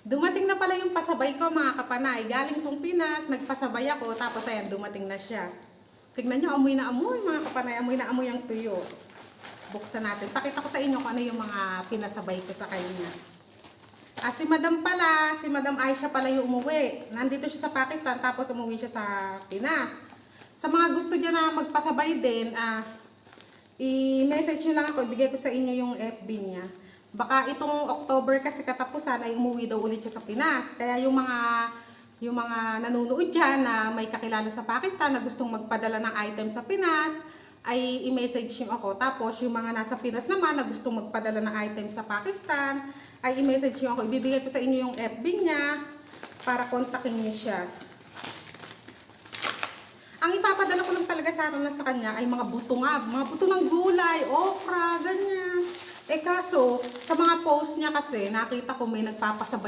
Dumating na pala yung pasabay ko mga kapanay. Galing tong Pinas, nagpasabay ako, tapos ayan, dumating na siya. Tignan nyo, amoy na amoy mga kapanay, amoy na amoy ang tuyo. Buksan natin. Pakita ko sa inyo kung ano yung mga pinasabay ko sa kanya. Si Madam pala, si Madam Aisha pala yung umuwi. Nandito siya sa Pakistan, tapos umuwi siya sa Pinas. Sa mga gusto niya na magpasabay din, i-message nyo lang ako, ibigay ko sa inyo yung FB niya. Baka itong October kasi katapusan ay umuwi daw ulit siya sa Pinas. Kaya yung mga nanonood dyan na may kakilala sa Pakistan na gustong magpadala ng item sa Pinas, ay i-message nyo ako. Tapos yung mga nasa Pinas naman na gustong magpadala ng item sa Pakistan, ay i-message nyo ako. Ibibigay ko sa inyo yung FB niya para kontakin nyo siya. Ang ipapadala ko lang talaga sa kanya ay mga buto nga, mga buto ng gulay, okra, ganyan. Kaso, sa mga post niya kasi, nakita ko may nagpapasabay